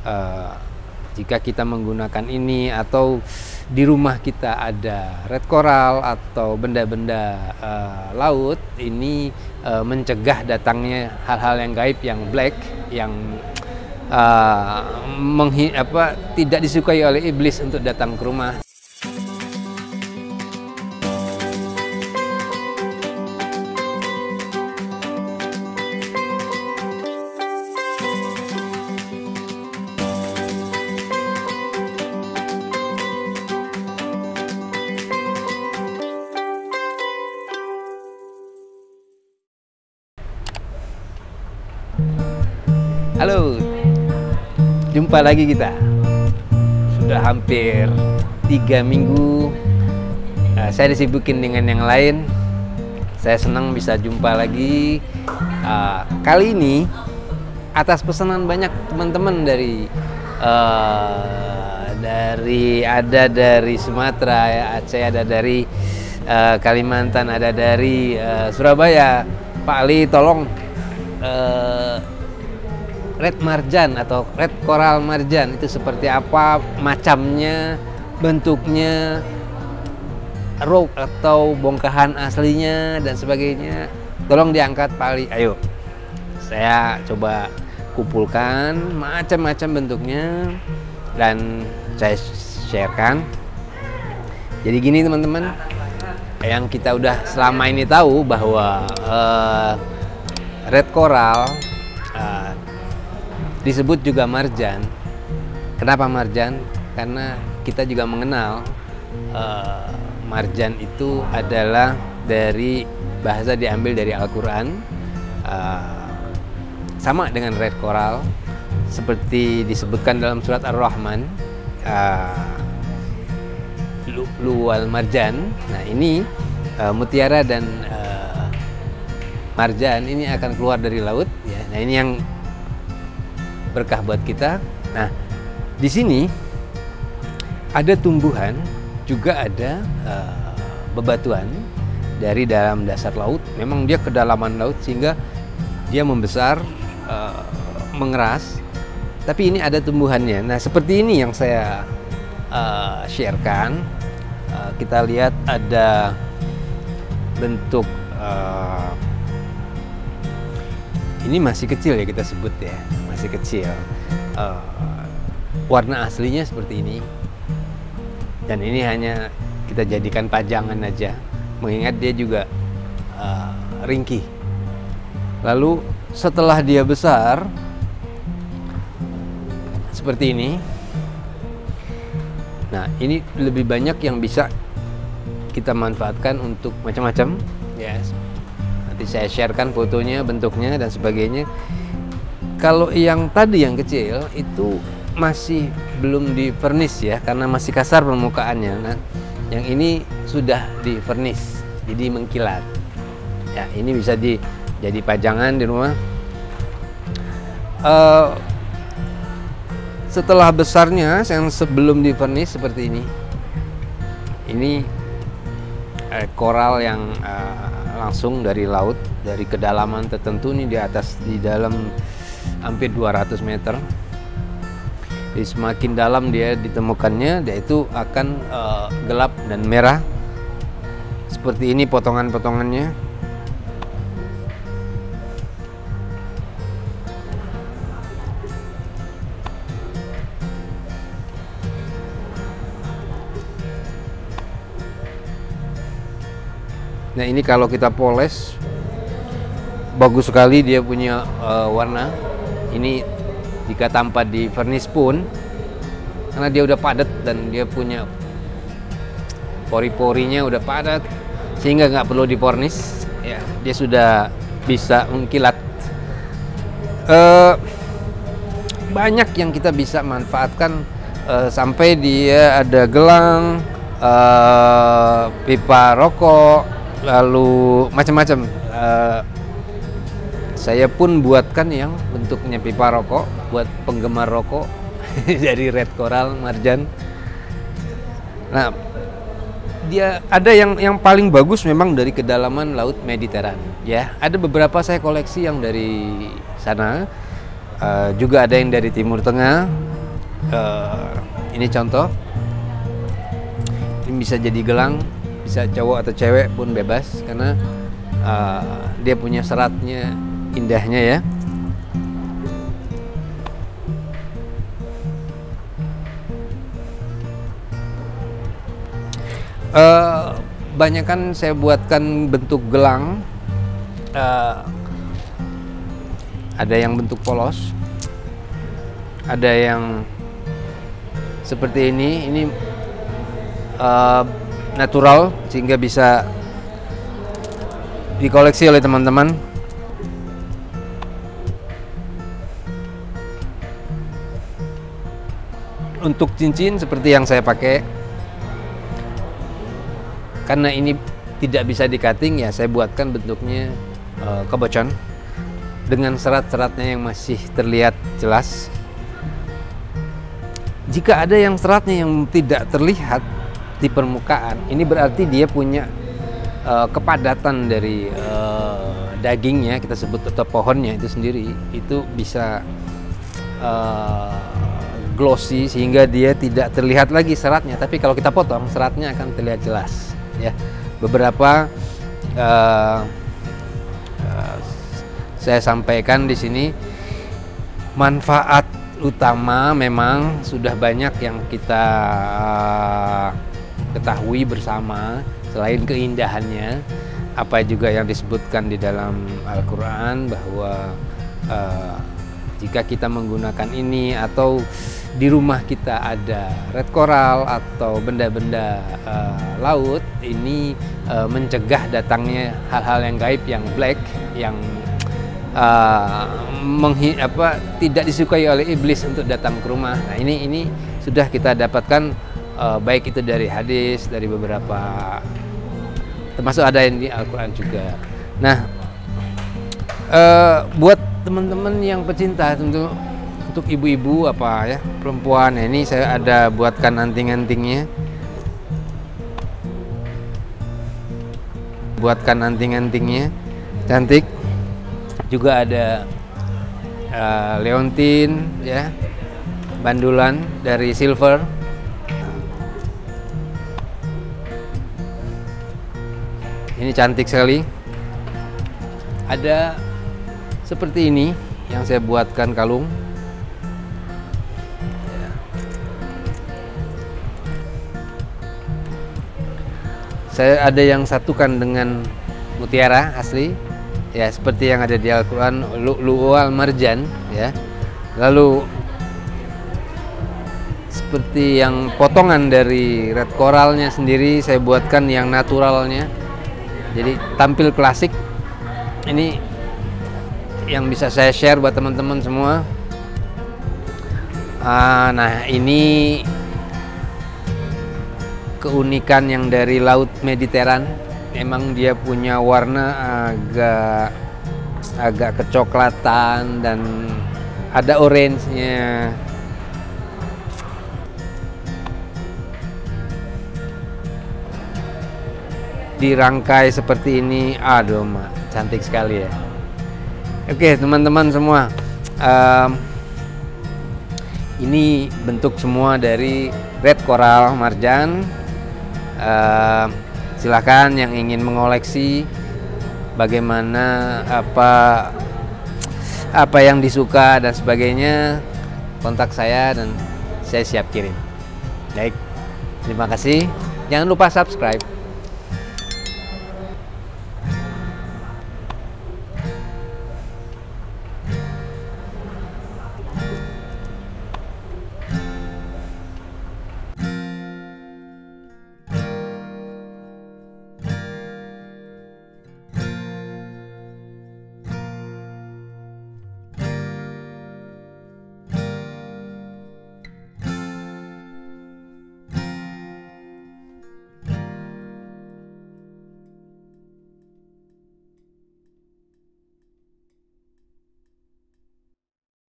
uh, jika kita menggunakan ini atau di rumah kita ada red coral atau benda-benda laut, ini mencegah datangnya hal-hal yang gaib, yang black, yang tidak disukai oleh iblis untuk datang ke rumah. Halo, jumpa lagi kita. Sudah hampir 3 minggu saya disibukin dengan yang lain. Saya senang bisa jumpa lagi. Kali ini atas pesanan banyak teman-teman dari Sumatera, ya, Aceh, ada dari Kalimantan, ada dari Surabaya. Pak Ali, tolong red marjan atau red coral marjan itu seperti apa, macamnya, bentuknya, rock atau bongkahan aslinya dan sebagainya. Tolong diangkat Pak Ali, ayo. Saya coba kumpulkan macam-macam bentuknya dan saya sharekan. Jadi gini teman-teman, yang kita udah selama ini tahu bahwa red coral disebut juga marjan. Kenapa marjan? Karena kita juga mengenal marjan itu adalah dari bahasa diambil dari Al-Quran, sama dengan red coral, seperti disebutkan dalam surat Ar-Rahman, luwal marjan. Nah ini mutiara dan marjan ini akan keluar dari laut, ya. Nah ini yang berkah buat kita. Nah, di sini ada tumbuhan, juga ada bebatuan dari dalam dasar laut. Memang dia kedalaman laut sehingga dia membesar, mengeras. Tapi ini ada tumbuhannya. Nah, seperti ini yang saya sharekan. Kita lihat ada bentuk ini masih kecil ya, kita sebut ya, masih kecil. Warna aslinya seperti ini, dan ini hanya kita jadikan pajangan aja, mengingat dia juga ringkih. Lalu setelah dia besar seperti ini, nah ini lebih banyak yang bisa kita manfaatkan untuk macam-macam, ya. Nanti saya sharekan fotonya, bentuknya dan sebagainya. Kalau yang tadi yang kecil itu masih belum di vernis ya, karena masih kasar permukaannya. Nah, yang ini sudah di vernis, jadi mengkilat. Ya, ini bisa jadi pajangan di rumah. Setelah besarnya, yang sebelum di vernis seperti ini. Ini koral yang langsung dari laut, dari kedalaman tertentu, nih di atas, di dalam hampir 200 meter. Jadi semakin dalam dia ditemukannya, dia itu akan gelap dan merah. Seperti ini potongan-potongannya. Nah ini kalau kita poles, bagus sekali dia punya warna. Ini jika tanpa di vernis pun, karena dia udah padat dan dia punya pori-porinya udah padat, sehingga nggak perlu di vernis, ya, dia sudah bisa mengkilat. Banyak yang kita bisa manfaatkan, sampai dia ada gelang, pipa rokok, lalu macam-macam. Saya pun buatkan yang bentuknya pipa rokok buat penggemar rokok dari red coral marjan. Nah, dia ada yang paling bagus memang dari kedalaman laut Mediteran, ya. Ada beberapa saya koleksi yang dari sana, juga ada yang dari Timur Tengah, Ini contoh. Ini bisa jadi gelang, bisa cowok atau cewek pun bebas karena dia punya seratnya, indahnya ya. Banyak kan saya buatkan bentuk gelang, ada yang bentuk polos, ada yang seperti ini natural sehingga bisa dikoleksi oleh teman-teman. Untuk cincin seperti yang saya pakai, karena ini tidak bisa di-cutting ya, saya buatkan bentuknya kebocon dengan serat-seratnya yang masih terlihat jelas. Jika ada yang seratnya yang tidak terlihat di permukaan, ini berarti dia punya kepadatan dari dagingnya, kita sebut, atau pohonnya itu sendiri, itu bisa glossy sehingga dia tidak terlihat lagi seratnya. Tapi kalau kita potong, seratnya akan terlihat jelas. Ya, beberapa saya sampaikan di sini. Manfaat utama memang sudah banyak yang kita ketahui bersama. Selain keindahannya, apa juga yang disebutkan di dalam Al-Quran bahwa jika kita menggunakan ini atau di rumah kita ada red coral atau benda-benda laut, ini mencegah datangnya hal-hal yang gaib, yang black, yang tidak disukai oleh iblis untuk datang ke rumah. Nah, ini sudah kita dapatkan, baik itu dari hadis, dari beberapa, termasuk ada yang di Al-Quran juga. Nah, buat teman-teman yang pecinta, tentu untuk ibu-ibu perempuan, ini saya ada buatkan anting-antingnya. Cantik. Juga ada leontin ya, bandulan dari silver. Ini cantik sekali. Ada seperti ini yang saya buatkan kalung. Saya ada yang satukan dengan mutiara asli, ya, seperti yang ada di Al-Quran, lu'lu'u wal marjan, ya. Lalu seperti yang potongan dari red coralnya sendiri, saya buatkan yang naturalnya, jadi tampil klasik. Ini yang bisa saya share buat teman-teman semua. Nah, ini keunikan yang dari Laut Mediteran. Memang dia punya warna agak kecoklatan dan ada orange-nya. Dirangkai seperti ini, aduh cantik sekali ya. Oke teman-teman semua, ini bentuk semua dari red coral marjan. Silakan yang ingin mengoleksi, bagaimana apa yang disuka dan sebagainya, kontak saya dan saya siap kirim. Baik, terima kasih. Jangan lupa subscribe.